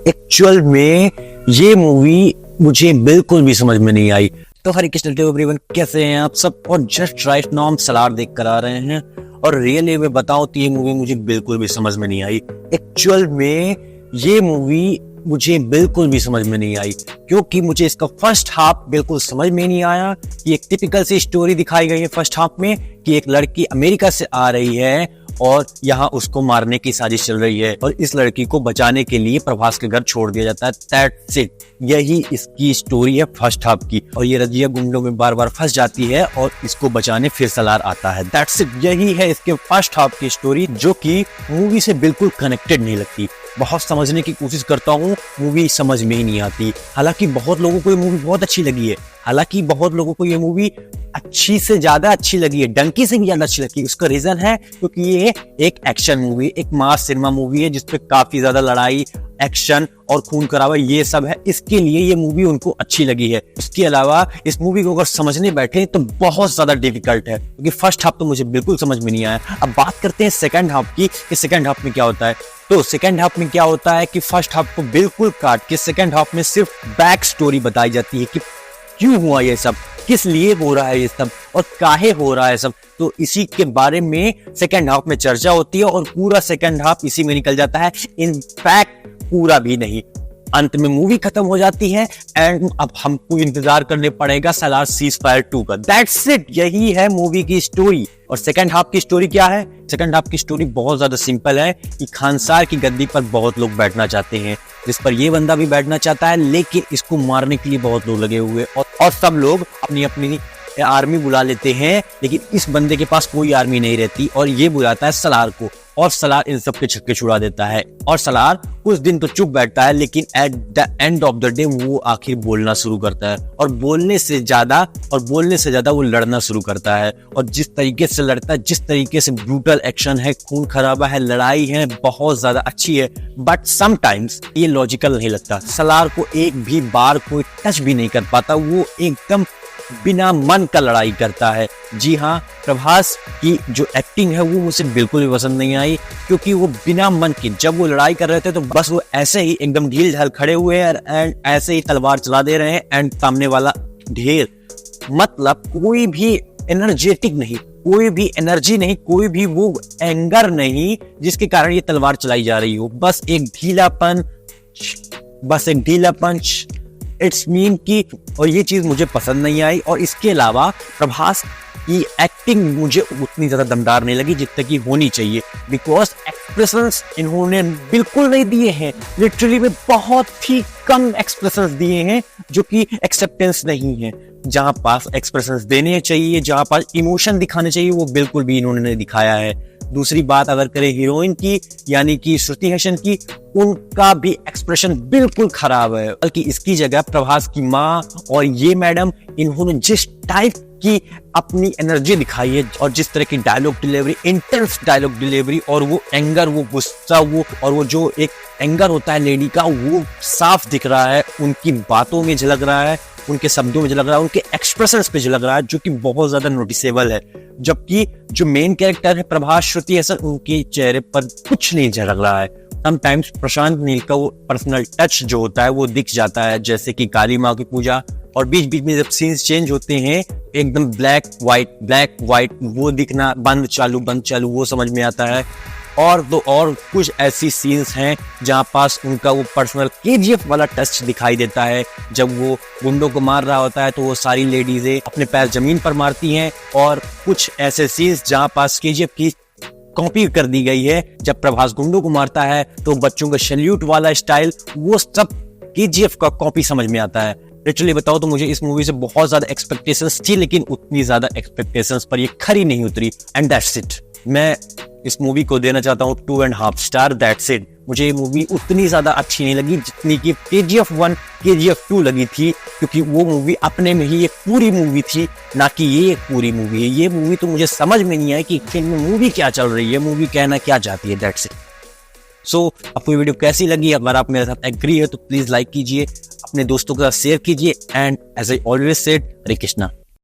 Actual में ये movie मुझे बिल्कुल भी समझ में नहीं आई। तो हरे कृष्ण टू एवरीवन, कैसे हैं आप सब। और जस्ट राइट नाउ हम सलार देख कर आ रहे हैं और रियली में बताऊं तो ये मूवी मुझे बिल्कुल भी समझ में नहीं आई। एक्चुअल में ये मूवी मुझे बिल्कुल भी समझ में नहीं आई क्योंकि मुझे इसका फर्स्ट हाफ बिल्कुल समझ में नहीं आया। ये एक टिपिकल सी स्टोरी दिखाई गई है फर्स्ट हाफ में कि एक लड़की अमेरिका से आ रही है और यहाँ उसको मारने की साजिश चल रही है और इस लड़की को बचाने के लिए प्रभास के घर छोड़ दिया जाता है। दैट्स इट, यही इसकी स्टोरी है फर्स्ट हाफ की। और ये रजिया गुंडों में बार बार फंस जाती है और इसको बचाने फिर सलार आता है। दैट्स इट, यही है इसके फर्स्ट हाफ की स्टोरी, जो कि मूवी से बिल्कुल कनेक्टेड नहीं लगती। बहुत समझने की कोशिश करता हूँ, मूवी समझ में ही नहीं आती। हालांकि बहुत लोगों को ये मूवी बहुत अच्छी लगी है, हालांकि बहुत लोगों को ये मूवी अच्छी से ज्यादा अच्छी लगी है, डंकी से भी ज्यादा अच्छी लगी है। उसका रीजन है क्योंकि ये एक एक्शन मूवी, एक मास सिनेमा मूवी है जिसपे काफी ज्यादा लड़ाई, एक्शन और खून खराबा ये सब है, इसके लिए ये मूवी उनको अच्छी लगी है। उसके अलावा इस मूवी को अगर समझने बैठे तो बहुत ज्यादा डिफिकल्ट है क्योंकि फर्स्ट हाफ तो मुझे बिल्कुल समझ में नहीं आया। अब बात करते हैं सेकंड हाफ की कि सेकंड हाफ में क्या होता है। तो सेकंड हाफ में क्या होता है कि फर्स्ट हाफ को बिल्कुल काट के सेकंड हाफ में सिर्फ बैक स्टोरी बताई जाती है कि क्यों हुआ ये सब, किस लिए हो रहा है ये सब और काहे हो रहा है सब। तो इसी के बारे में सेकंड हाफ में चर्चा होती है और पूरा सेकंड हाफ इसी में निकल जाता है। इनफैक्ट पूरा भी नहीं, अंत में मूवी खत्म हो जाती है एंड अब हमको इंतजार करने पड़ेगा सलार सीज फायर 2 का। दैट्स इट, यही है मूवी की स्टोरी। और सेकंड हाफ की स्टोरी क्या है? सेकंड हाफ की स्टोरी बहुत ज्यादा सिंपल है कि खानसार की गद्दी पर बहुत लोग बैठना चाहते हैं, जिस पर ये बंदा भी बैठना चाहता है, लेकिन इसको मारने के लिए बहुत लोग लगे हुए और सब लोग अपनी अपनी आर्मी बुला लेते हैं, लेकिन इस बंदे के पास कोई आर्मी नहीं रहती और ये बुलाता है सलार को और सलार इन सब के छक्के छुड़ा देता है। और सलार कुछ दिन तो चुप बैठता है, लेकिन at the end of the day वो आखिर बोलना शुरू करता है और बोलने से ज्यादा वो लड़ना शुरू करता है। और जिस तरीके से लड़ता है, जिस तरीके से ब्रूटल एक्शन है, खून खराबा है, लड़ाई है, बहुत ज्यादा अच्छी है। बट समटाइम्स ये लॉजिकल नहीं लगता। सलार को एक भी बार कोई टच भी नहीं कर पाता, वो एकदम बिना मन का लड़ाई करता है। जी हाँ, प्रभास की जो एक्टिंग है वो मुझे बिल्कुल भी पसंद नहीं आई क्योंकि वो बिना मन के, जब वो लड़ाई कर रहे थे तो बस वो ऐसे ही एकदम ढील ढाल खड़े हुए हैं एंड ऐसे ही तलवार चला दे रहे हैं एंड सामने वाला ढेर, मतलब कोई भी एनर्जेटिक नहीं, कोई भी एनर्जी नहीं, कोई भी वो एंगर नहीं जिसके कारण ये तलवार चलाई जा रही हो। बस एक ढीला पंच इट्स मीन की, और ये चीज मुझे पसंद नहीं आई। और इसके अलावा प्रभास की एक्टिंग मुझे उतनी ज्यादा दमदार नहीं लगी जितने की होनी चाहिए, बिकॉज एक्सप्रेशंस इन्होंने बिल्कुल नहीं दिए हैं। लिटरली में बहुत ही कम एक्सप्रेशंस दिए हैं जो कि एक्सेप्टेंस नहीं है। जहां पास एक्सप्रेशंस देने चाहिए, जहां पास इमोशन दिखाने चाहिए, वो बिल्कुल भी इन्होंने नहीं दिखाया है। दूसरी बात अगर करें हीरोइन की यानी कि श्रुति हासन की, उनका भी एक्सप्रेशन बिल्कुल खराब है। बल्कि इसकी जगह प्रभास की माँ और ये मैडम, इन्होंने जिस टाइप की अपनी एनर्जी दिखाई है और जिस तरह की dialogue delivery, intense dialogue delivery, और वो एंगर, वो गुस्सा, वो जो एक एंगर होता है लेडी का, वो साफ दिख रहा है, उनकी बातों में झलक रहा है, उनके शब्दों में झलक रहा है, उनके एक्सप्रेशंस पे झलक रहा है, जो कि बहुत ज्यादा नोटिसेबल है। जबकि जो मेन कैरेक्टर है प्रभास, श्रुति हासन, उनके चेहरे पर कुछ नहीं झलक रहा है। समटाइम्स प्रशांत नील का वो पर्सनल टच जो होता है वो दिख जाता है, जैसे कि काली माँ की पूजा, और बीच बीच में जब सीन्स चेंज होते हैं एकदम ब्लैक व्हाइट वो दिखना, बंद चालू वो समझ में आता है। और कुछ ऐसी सीन्स हैं जहां पास उनका वो पर्सनल केजीएफ वाला टच दिखाई देता है। जब वो गुंडों को मार रहा होता है तो वो सारी लेडीजें अपने पैर जमीन पर मारती हैं, और कुछ ऐसे सीन्स जहां पास केजीएफ की कॉपी कर दी गई है। जब प्रभास गुंडों को मारता है तो बच्चों का सैल्यूट वाला स्टाइल, वो सब केजीएफ का कॉपी समझ में आता है। लिटरली बताओ तो मुझे इस मूवी से बहुत ज्यादा एक्सपेक्टेशंस थी, लेकिन उतनी ज्यादा एक्सपेक्टेशंस पर ये खरी नहीं उतरी एंड दैट्स इट। मैं इस मूवी को देना चाहता हूँ 2.5 स्टार। That's it. मुझे ये मूवी उतनी ज्यादा अच्छी नहीं लगी जितनी कि KGF 1 KGF 2 लगी थी, क्योंकि वो मूवी अपने में ही एक पूरी मूवी थी, ना कि ये एक पूरी मूवी है। ये मूवी तो मुझे समझ में नहीं आई कि फिल्म में मूवी क्या चल रही है, मूवी कहना क्या चाहती है। That's it. सो आपको ये वीडियो कैसी लगी? अगर आप मेरे साथ एग्री है तो प्लीज लाइक कीजिए, अपने दोस्तों के साथ शेयर कीजिए and as I always said, Hare Krishna.